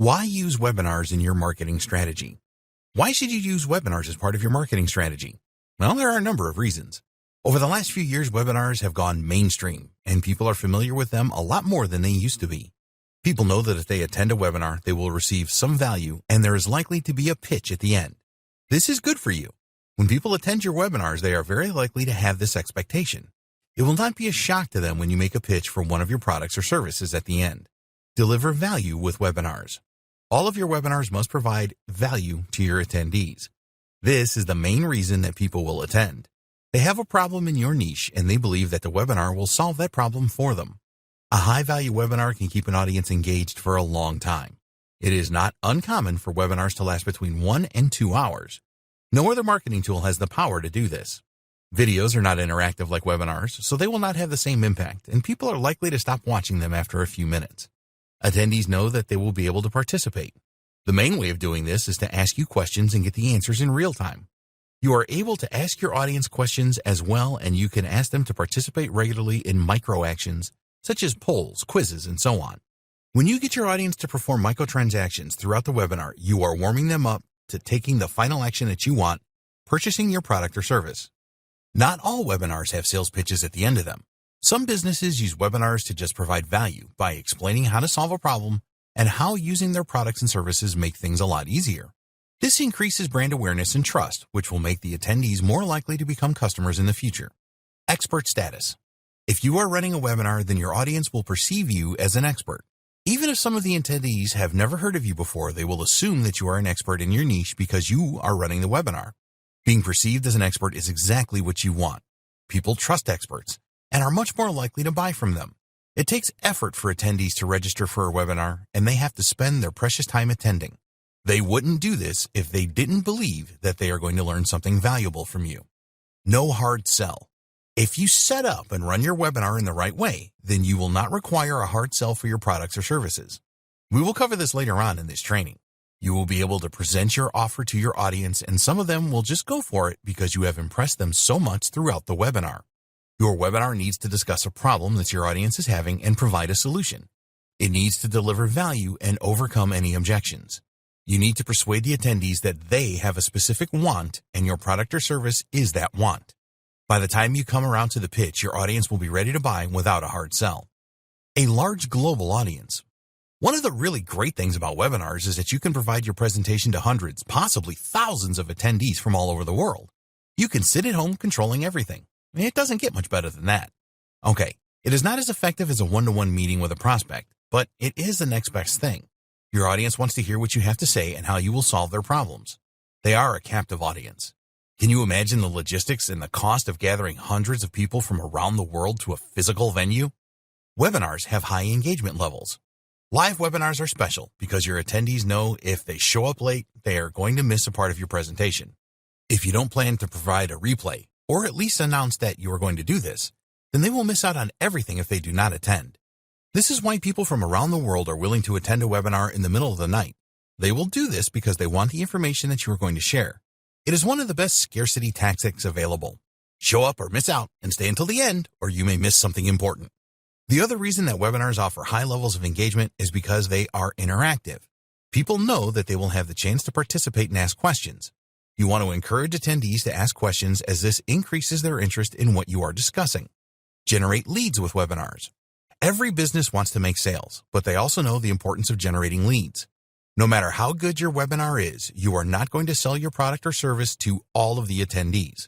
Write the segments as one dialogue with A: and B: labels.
A: Why use webinars in your marketing strategy? Why should you use webinars as part of your marketing strategy? Well, there are a number of reasons. Over the last few years, webinars have gone mainstream, and people are familiar with them a lot more than they used to be. People know that if they attend a webinar, they will receive some value, and there is likely to be a pitch at the end. This is good for you. When people attend your webinars, they are very likely to have this expectation. It will not be a shock to them when you make a pitch for one of your products or services at the end. Deliver value with webinars. All of your webinars must provide value to your attendees. This is the main reason that people will attend. They have a problem in your niche, and they believe that the webinar will solve that problem for them. A high-value webinar can keep an audience engaged for a long time. It is not uncommon for webinars to last between 1 and 2 hours. No other marketing tool has the power to do this. Videos are not interactive like webinars, so they will not have the same impact, and people are likely to stop watching them after a few minutes. Attendees know that they will be able to participate. The main way of doing this is to ask you questions and get the answers in real time. You are able to ask your audience questions as well, and you can ask them to participate regularly in micro-actions, such as polls, quizzes, and so on. When you get your audience to perform microtransactions throughout the webinar, you are warming them up to taking the final action that you want, purchasing your product or service. Not all webinars have sales pitches at the end of them. Some businesses use webinars to just provide value by explaining how to solve a problem and how using their products and services make things a lot easier. This increases brand awareness and trust, which will make the attendees more likely to become customers in the future. Expert status. If you are running a webinar, then your audience will perceive you as an expert. Even if some of the attendees have never heard of you before, they will assume that you are an expert in your niche because you are running the webinar. Being perceived as an expert is exactly what you want. People trust experts and are much more likely to buy from them. It takes effort for attendees to register for a webinar, and they have to spend their precious time attending. They wouldn't do this if they didn't believe that they are going to learn something valuable from you. No hard sell. If you set up and run your webinar in the right way, then you will not require a hard sell for your products or services. We will cover this later on in this training. You will be able to present your offer to your audience, and some of them will just go for it because you have impressed them so much throughout the webinar. Your webinar needs to discuss a problem that your audience is having and provide a solution. It needs to deliver value and overcome any objections. You need to persuade the attendees that they have a specific want and your product or service is that want. By the time you come around to the pitch, your audience will be ready to buy without a hard sell. A large global audience. One of the really great things about webinars is that you can provide your presentation to hundreds, possibly thousands of attendees from all over the world. You can sit at home controlling everything. It doesn't get much better than that. Okay, it is not as effective as a one-to-one meeting with a prospect, but it is the next best thing. Your audience wants to hear what you have to say and how you will solve their problems. They are a captive audience. Can you imagine the logistics and the cost of gathering hundreds of people from around the world to a physical venue? Webinars have high engagement levels. Live webinars are special because your attendees know if they show up late, they are going to miss a part of your presentation. If you don't plan to provide a replay, or at least announce that you are going to do this, then they will miss out on everything if they do not attend. This is why people from around the world are willing to attend a webinar in the middle of the night. They will do this because they want the information that you are going to share. It is one of the best scarcity tactics available. Show up or miss out and stay until the end, or you may miss something important. The other reason that webinars offer high levels of engagement is because they are interactive. People know that they will have the chance to participate and ask questions. You want to encourage attendees to ask questions as this increases their interest in what you are discussing. Generate leads with webinars. Every business wants to make sales, but they also know the importance of generating leads. No matter how good your webinar is, you are not going to sell your product or service to all of the attendees.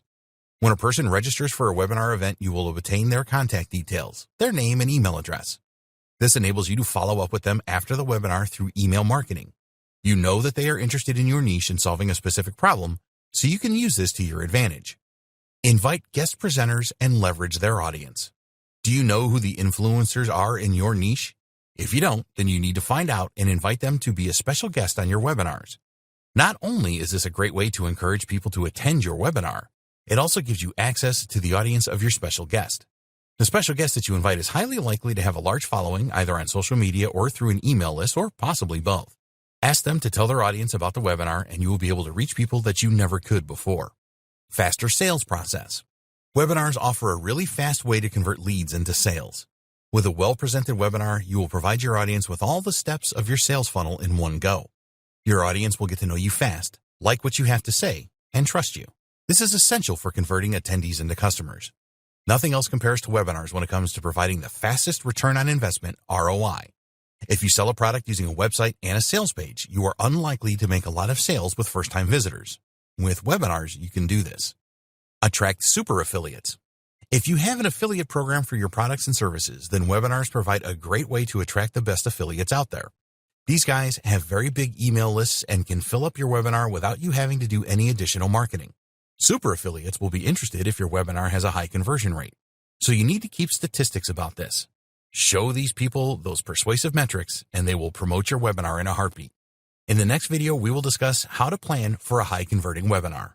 A: When a person registers for a webinar event, you will obtain their contact details, their name and email address. This enables you to follow up with them after the webinar through email marketing. You know that they are interested in your niche and solving a specific problem, so you can use this to your advantage. Invite guest presenters and leverage their audience. Do you know who the influencers are in your niche? If you don't, then you need to find out and invite them to be a special guest on your webinars. Not only is this a great way to encourage people to attend your webinar, it also gives you access to the audience of your special guest. The special guest that you invite is highly likely to have a large following either on social media or through an email list or possibly both. Ask them to tell their audience about the webinar and you will be able to reach people that you never could before. Faster sales process. Webinars offer a really fast way to convert leads into sales. With a well-presented webinar, you will provide your audience with all the steps of your sales funnel in one go. Your audience will get to know you fast, like what you have to say, and trust you. This is essential for converting attendees into customers. Nothing else compares to webinars when it comes to providing the fastest return on investment, ROI. If you sell a product using a website and a sales page, you are unlikely to make a lot of sales with first-time visitors. With webinars, you can do this. Attract super affiliates. If you have an affiliate program for your products and services, then webinars provide a great way to attract the best affiliates out there. These guys have very big email lists and can fill up your webinar without you having to do any additional marketing. Super affiliates will be interested if your webinar has a high conversion rate. So you need to keep statistics about this. Show these people those persuasive metrics, and they will promote your webinar in a heartbeat. In the next video, we will discuss how to plan for a high-converting webinar.